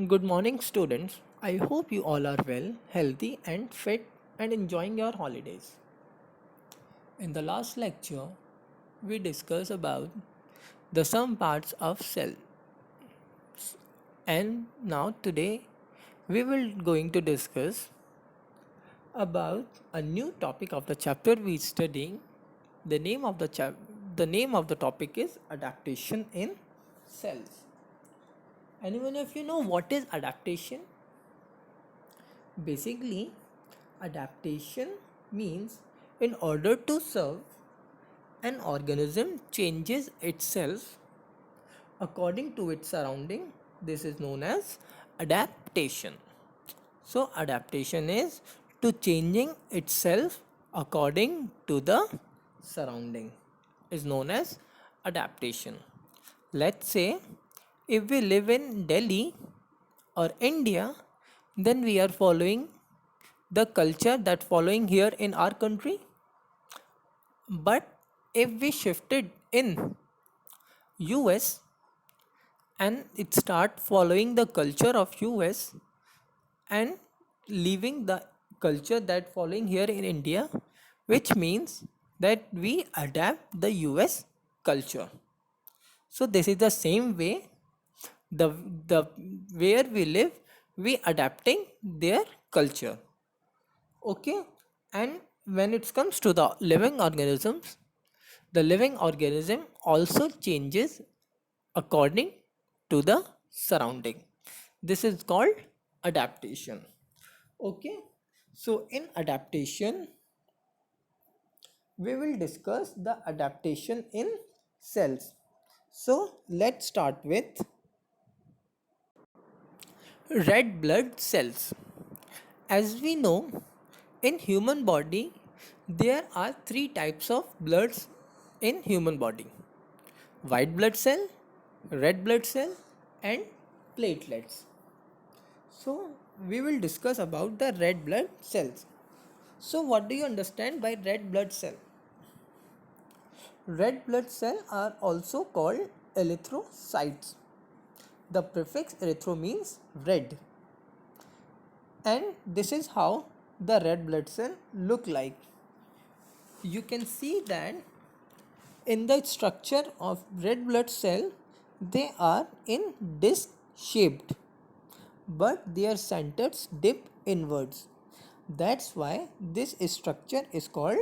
Good morning, students. I hope you all are well, healthy, and fit and enjoying your holidays. In the last lecture, we discussed about the some parts of cell, and now today we will going to discuss about a new topic of the chapter we studying. The name of the name of the topic is adaptation in cells. Anyone of you know what is adaptation? Basically, adaptation means in order to serve, an organism changes itself according to its surrounding. This is known as adaptation. So, adaptation is to changing itself according to the surrounding is known as adaptation. Let's say if we live in Delhi or India, then we are following the culture that following here in our country. But if we shifted in US and it start following the culture of US and leaving the culture that following here in India, which means that we adapt the US culture. So this is the same way the the where we live, we adapting their culture. Okay, and when it comes to the living organisms, the living organism also changes according to the surrounding. This is called adaptation. Okay, so in adaptation, we will discuss the adaptation in cells. So let's start with red blood cells. As we know, in human body, there are three types of bloods in human body: white blood cell, red blood cell, and platelets. So we will discuss about the red blood cells. So what do you understand by red blood cell? Red blood cell are also called erythrocytes. The prefix erythro means red, and this is how the red blood cell look like. You can see that in the structure of red blood cell, they are in disc shaped, but their centers dip inwards. That's why this structure is called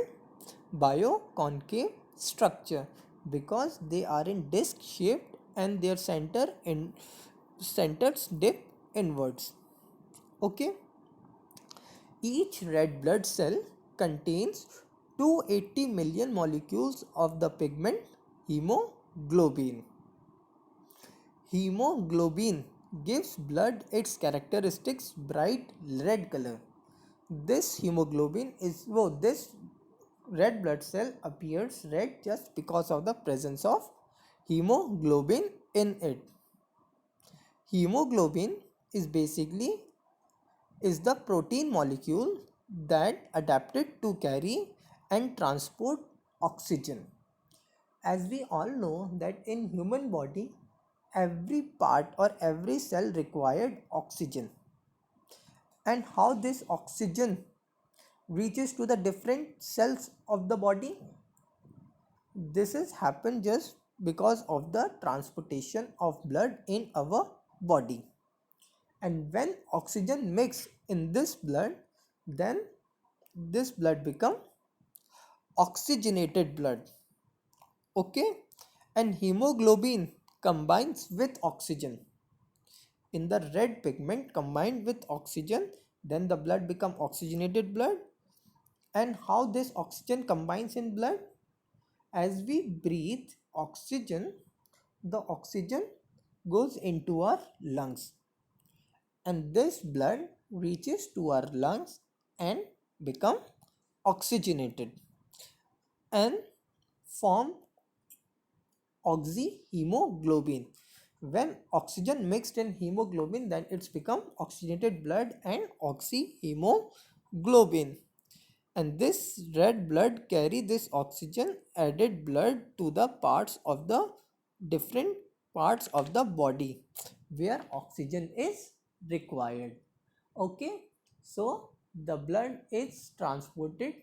bioconcave structure, because they are in disc shaped and their centers dip inwards. Okay, each red blood cell contains 280 million molecules of the pigment hemoglobin. Hemoglobin gives blood its characteristics bright red color. This red blood cell appears red just because of the presence of hemoglobin in it. Hemoglobin is basically is the protein molecule that adapted to carry and transport oxygen. As we all know that in human body, every part or every cell required oxygen, and how this oxygen reaches to the different cells of the body, this is happen just because of the transportation of blood in our body. And when oxygen mix in this blood, then this blood become oxygenated blood. Okay, and hemoglobin combines with oxygen in the red pigment combined with oxygen, then the blood become oxygenated blood. And how this oxygen combines in blood? As we breathe oxygen, the oxygen goes into our lungs, and this blood reaches to our lungs and become oxygenated and form oxyhemoglobin. When oxygen mixed in hemoglobin, then it's become oxygenated blood and oxyhemoglobin. And this red blood carry this oxygen added blood to the parts of the different parts of the body where oxygen is required. Okay, so the blood is transported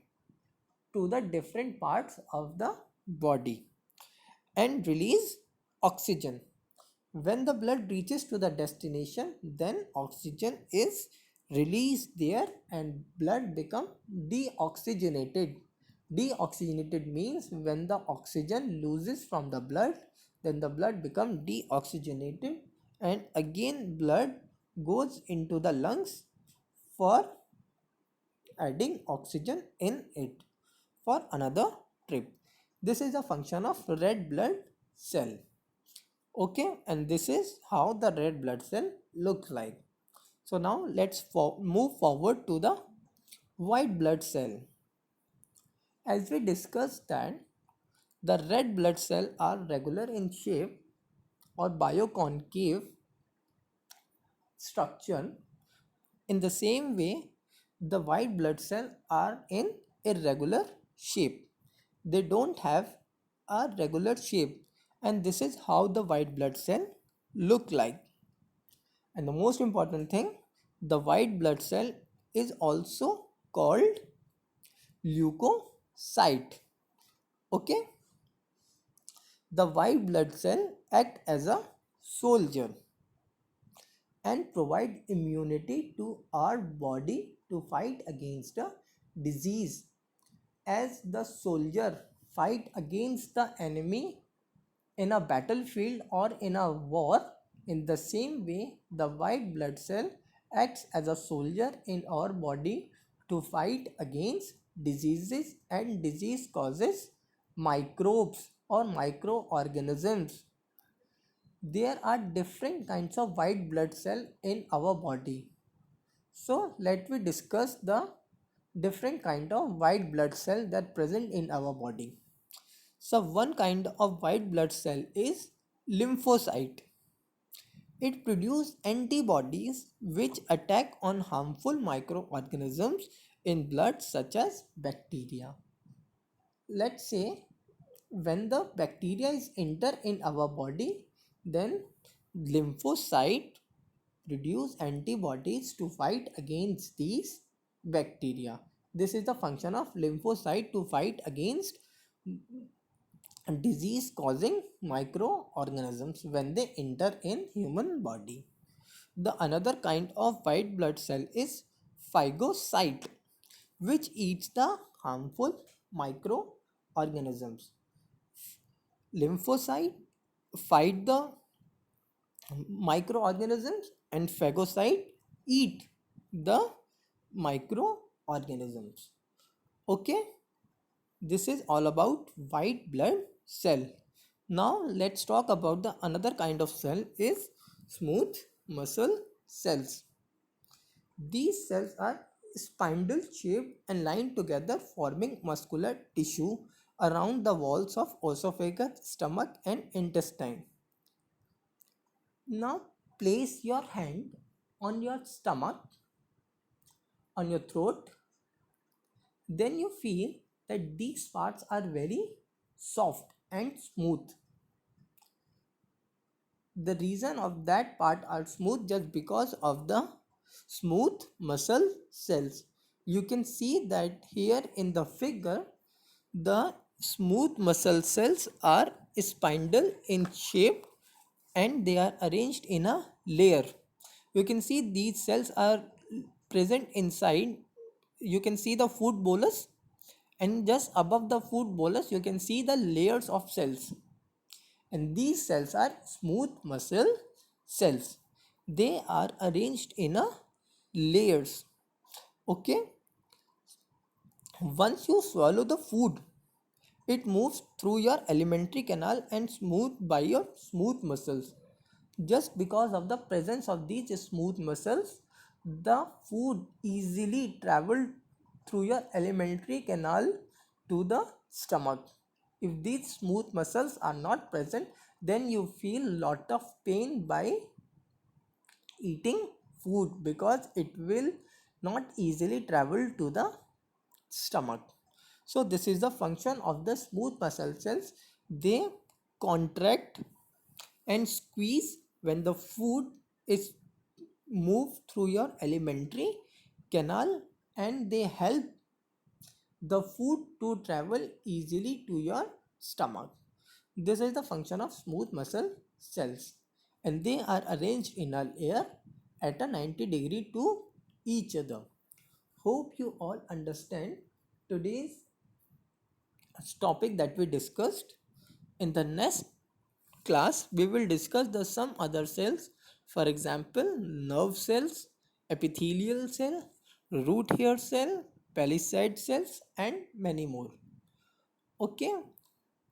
to the different parts of the body and release oxygen. When the blood reaches to the destination, then oxygen is released there and blood become deoxygenated. Deoxygenated means when the oxygen loses from the blood, then the blood become deoxygenated and again blood goes into the lungs for adding oxygen in it for another trip. This is a function of red blood cell. Okay, and this is how the red blood cell looks like. So now let's move forward to the white blood cell. As we discussed that the red blood cell are regular in shape or bioconcave structure. In the same way, the white blood cell are in irregular shape. They don't have a regular shape, and this is how the white blood cell look like. And the most important thing, the white blood cell is also called leukocyte. Okay, the white blood cell act as a soldier and provide immunity to our body to fight against a disease. As the soldier fight against the enemy in a battlefield or in a war, in the same way the white blood cell acts as a soldier in our body to fight against diseases, and disease causes microbes or microorganisms. There are different kinds of white blood cell in our body. So let me discuss the different kind of white blood cell that present in our body. So one kind of white blood cell is lymphocyte. It produces antibodies which attack on harmful microorganisms in blood such as bacteria. Let's say when the bacteria is enter in our body, then lymphocyte produce antibodies to fight against these bacteria. This is the function of lymphocyte, to fight against disease causing microorganisms when they enter in human body. The another kind of white blood cell is phagocyte, which eats the harmful microorganisms. Lymphocyte fight the microorganisms and phagocyte eat the microorganisms. Okay, this is all about white blood cell. Now let's talk about the another kind of cell is smooth muscle cells. These cells are spindle shaped and lined together, forming muscular tissue around the walls of esophagus, stomach and intestine. Now place your hand on your stomach, on your throat, then you feel that these parts are very soft and smooth. The reason of that part are smooth just because of the smooth muscle cells. You can see that here in the figure the smooth muscle cells are spindle in shape and they are arranged in a layer. You can see these cells are present inside. You can see the food bolus, and just above the food bolus you can see the layers of cells, and these cells are smooth muscle cells. They are arranged in a layers. Okay, once you swallow the food, it moves through your alimentary canal and smooth by your smooth muscles. Just because of the presence of these smooth muscles, the food easily traveled through your alimentary canal to the stomach. If these smooth muscles are not present, then you feel lot of pain by eating food because it will not easily travel to the stomach. So this is the function of the smooth muscle cells. They contract and squeeze when the food is move through your alimentary canal and they help the food to travel easily to your stomach. This is the function of smooth muscle cells, and they are arranged in a layer at a 90-degree to each other. Hope you all understand today's topic that we discussed. In the next class, we will discuss the some other cells, for example, nerve cells, epithelial cell, root hair cell, palisade cells, and many more. Okay,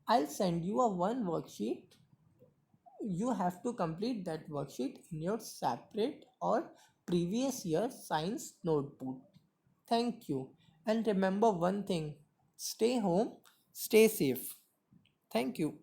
I'll send you a one worksheet. You have to complete that worksheet in your separate or previous year science notebook. Thank you. And remember one thing, stay home, stay safe. Thank you.